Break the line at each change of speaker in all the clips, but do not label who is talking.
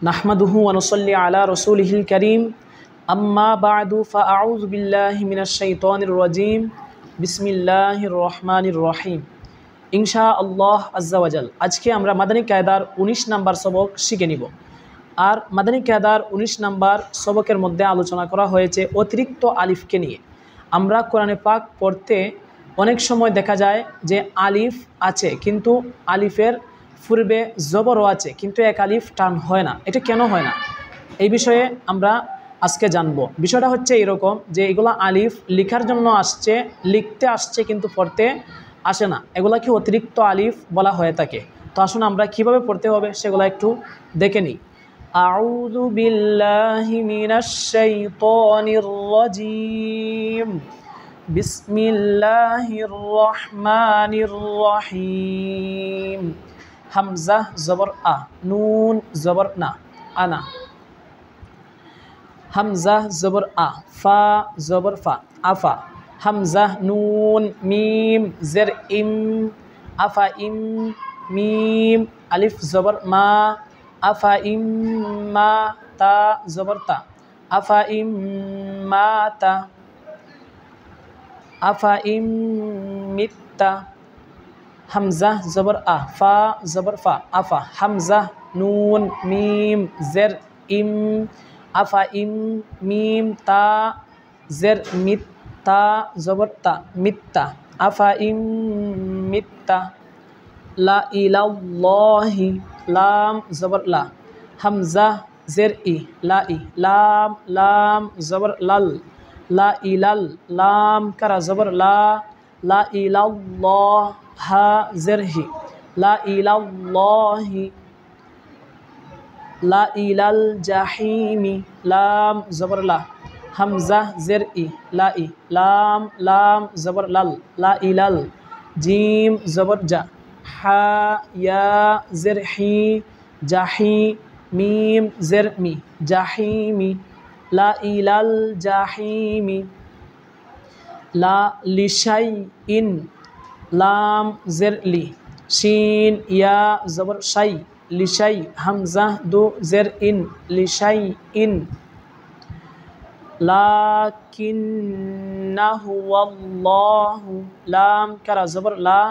নাহমাদুহু ওয়া নুসাল্লি আলা রাসূলিহিল কারীম আম্মা বা'দু ফাআউযু বিল্লাহি মিনাশ শাইতানির রাজীম বিসমিল্লাহির রহমানির রহিম। ইনশাআল্লাহ আজ্জা ওয়া জাল আজকে আমরা মাদানী কায়দার 19 নাম্বার সবক শিখে নিব। আর মাদানী কায়দার 19 নাম্বার সবকের মধ্যে আলোচনা করা হয়েছে অতিরিক্ত আলিফকে নিয়ে। আমরা কোরআনে পাক পড়তে অনেক সময় দেখা যায় যে আলিফ আছে কিন্তু আলিফের পূর্বে জবরও আছে কিন্তু এক আলিফ টান হয় না। এটা কেন হয় না এই বিষয়ে আমরা আজকে জানব। বিষয়টা হচ্ছে এরকম যে এগুলো আলিফ লেখার জন্য আসছে, লিখতে আসছে কিন্তু পড়তে আসে না। এগুলাকে অতিরিক্ত আলিফ বলা হয়ে থাকে। তো আসুন আমরা কিভাবে পড়তে হবে সেগুলো একটু দেখে নিই। আউযু বিল্লাহি মিনাশ শাইতানির রাজীম বিসমিল্লাহির রহমানির রহিম। হামজা জবর আ, নুন জবর না, আনা। হামজা জবর আ, ফা জবর ফা, আফা। হামজা নুন মিম জের ইম, আফা ইম। মিম আলিফ জবর মা, আফা ইম মা। তা জবর তা, আফা ইম মা তা। আফা ইম মিত্তা। হামজা জবর আ, ফা জবর ফা, আফা। হামজা নুন মিম জের ইম, আফা ইম। মিম তা জের মিত, তা জবর তা, মিত্তা। আফা ইম মিত্তা। লা ইলাল্লাহি, লাম জবর লা। হামজা জের ই, লা ই। লাম লাম জবর লাল, লা ইলাল। লাম কারা জবর লা, লা ইলাল্লাহ। হা জের হি, লা ইলাল্লাহি। লা ইলাল জাহিমি, লাম জবর লা। হামজা জের ই, লা ই। লাম লাম জবর লাল, লা ইলাল। জিম জবর জা। হা ইয়া জের হি, জাহি। মিম জের মি, জাহিমি। লা ইলাল জাহিমি। লা লিশাই ইন, লাম জের লি। শিন ইয়া জবর শাই, লিশাই। হামজা দো জের ইন, লিশাই ইন। লাকিন্নাহু আল্লাহু, লাম কারা জবর লা।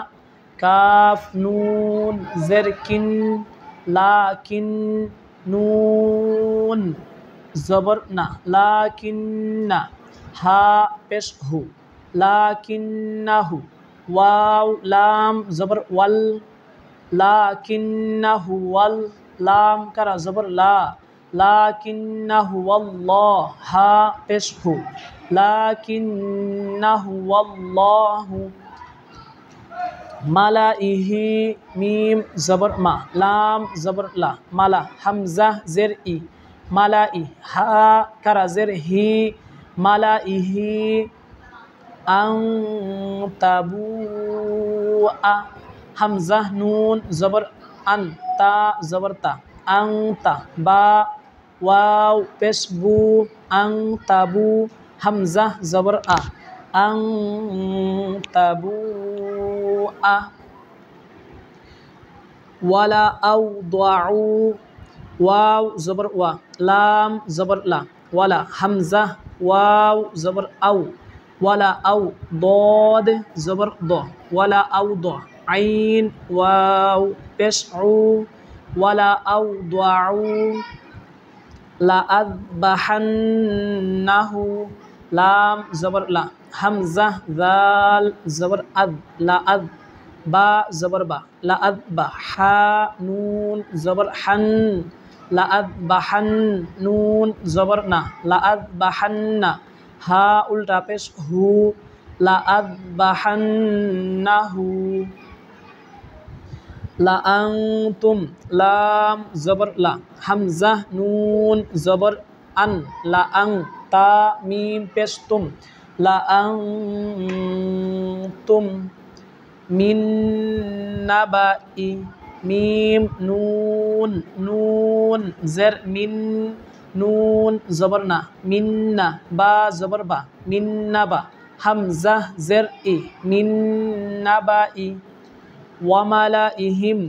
কাফ নুন জের কিন, লাকিন। নুন জবর না, লাকিন্না। হা পেশ হু, লাকিন্নাহু। ওয়াও লাম জবর ওয়াল, লাকিন্নাহু ওয়াল। লাম কারা জবর লা, লাকিন্নাহু আল্লাহ। হা পেশ হু, লাকিন্নাহু আল্লাহু। মালাইহি, মিম জবর মা, লাম জবর লা, মালা। হামজা জের ই, মালাই। হা কারা জের হি, মালাইহি। আং তাবু আ। হামজা নুন জবর আন, তা জবর তা, আং তা। বা ওয়াও পেশ বু, আং তাবু। হামজা জবর আ, আং তাবু আ। ওয়ালা আউ দাউ, ওয়াও জবর ওয়া, লাম জবর লা, ওয়ালা। হামজা ওয়াও জবর আউ, ওয়ালা আউ। দদ জবর দ, ওয়ালা আউ দ। আইন ওয়াও পেশ উ, ওয়ালা আউ দাউ। লা আযবাহান্নাহু, লাম জবর লা। হামজা জাল জবর আদ, লা আদ। বা জবর বা, লা আদ বা। হা নুন জবর হান, লা আদ বাহান। নুন জবর না, লা আদ বাহান্না। হা উল্টা পেশ হু, লা আদ বাহান্নাহু। লা আনতুম, লাম জবর লা। হামজা নুন জবর আন, লা আং। তা মিম পেশ তুম, লা আনতুম। মিন নাবাই, মিম নুন নুন জের মিন। নুন জবর না, মিন্না। বা জবর বা, মিন্নাবা। হামজা জের ই, মিন নাবাই। ওয়ামালাইহিম,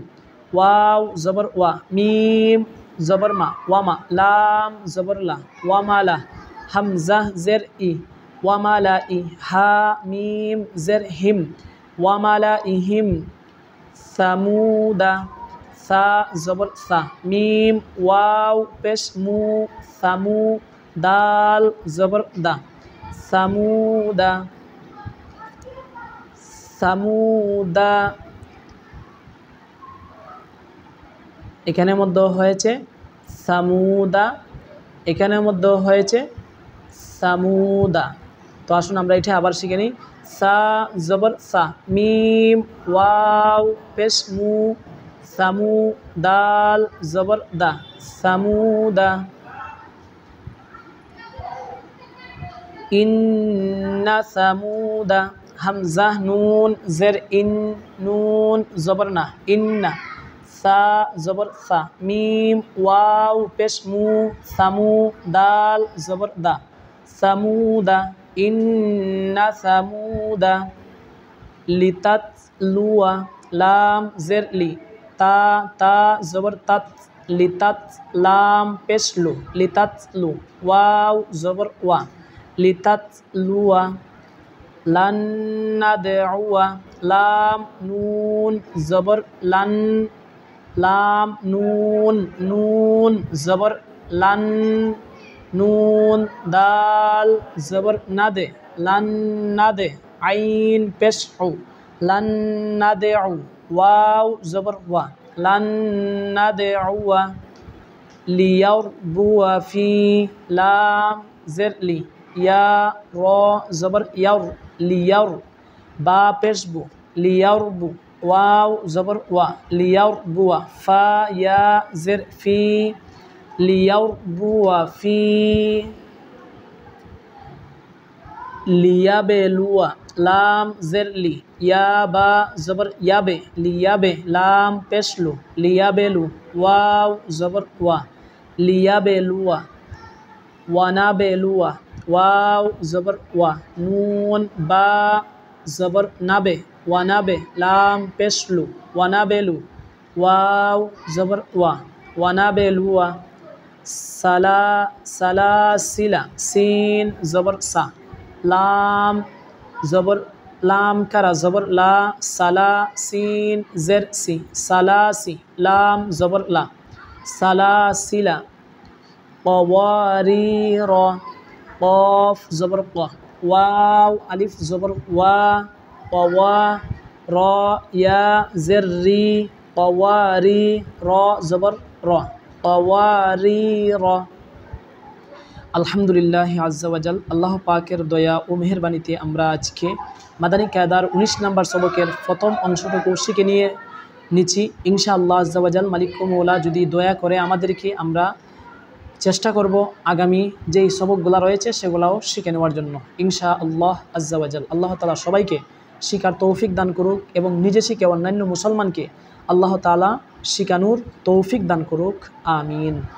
ওয়াও জবর ওয়া, মিম জবর মা ওয়ামা, লাম জবর লা ওয়ামালা, হামজা জের ই ওয়ামালা ই, হা মিম জের হিম ওয়ামালা ইহিম, সামুদা, সা জবর সা, মিম ওয়াও পেশ মু, সামু, দাল জবর দা, সামুদা, সামুদা। এখানের মধ্যে হয়েছে সামুদা, এখানের মধ্যে হয়েছে সামুদা। তো আসুন আমরা এটা আবার শিখে নিই। সা জবর সা, মিম ওয়াও পেশ মু, সামু, দাল জবর দা, সামুদা। ইন্না সামুদা, হামজা নুন জের ইন, নুন জবর না ইন্না, সা জবর সা, মিম ওয়াও পেশ মু, সামু, দাল জবর দা, সামুদা, ইন্না সামুদা। লিতাতলুয়া, লাম জের লি, তা, তা জবর তাত, লিতাত, লাম পেশ লু, লিতাতলু, ওয়াও জবর ওয়া, লিতাতলুয়া। লান নাদউয়া, লাম নুন জবর লান, লাম নুন, নুন জবর লান, নুন, দাল জবর নাদে, লান নাদে, আইন পেশ উ, লান নাদউ, ওয়াও জবর ওয়া, লান নাদউয়া। লিয়ারবুয়া ফি, লাম জের লি, ইয়া র জবর ইয়ার, লিয়ার, বা পেশ বু, লিয়ারবু, ওয়াও জবর ওয়া, লিয়ারবুয়া, ফা ইয়া জের ফি, লিয়ারবুয়া ফি। লিয়াবেলুয়া, লাম জের লি, ইয়া বা জবর ইয়াবে, লিয়াবে, লাম পেশ লু, লিয়াবেলু, ওয়াও জবর ওয়া, লিয়াবেলুয়া। ওয়ানাবেলুয়া, ওয়াও জবর ওয়া, নুন বা জবর নাবে, ওয়ানাবে, লাম পেশ লু, ওয়ানাবেলু, ওয়াও জবর ওয়া, ওয়ানাবেলুয়া। সালা, সালাসিলা, সিন জবর সা, লাম জবর, লাম কারা জবর লা, সালা, সিন জের সি, সালাসি, লাম জবর লা, সালাসিলা। কওয়ারির, কফ জবর ক, ওয়াও আলিফ জবর ওয়া, কওয়া, র ইয়া জের রি, কওয়ারি, র জবর র, কওয়ারির। আলহামদুলিল্লাহ আজ্জা ওয়াজাল, আল্লাহ পাকের দয়া ও মেহেরবানিতে আমরা আজকে মাদানী কায়দার 19 নম্বর সবকের প্রথম অংশটুকু শিখে নিচ্ছি ইনশাআল্লাহ আজ্জা ওয়াজাল। মালিক ও মওলা যদি দয়া করে আমাদেরকে, আমরা চেষ্টা করব আগামী যেই সবকগুলো রয়েছে সেগুলোও শিখে নেওয়ার জন্য ইনশাআল্লাহ আজ্জা ওয়াজাল। আল্লাহ তাআলা সবাইকে শিখার তৌফিক দান করুক এবং নিজে শিখে অন্যান্য মুসলমানকে আল্লাহ তাআলা শিখানোর তৌফিক দান করুক, আমিন।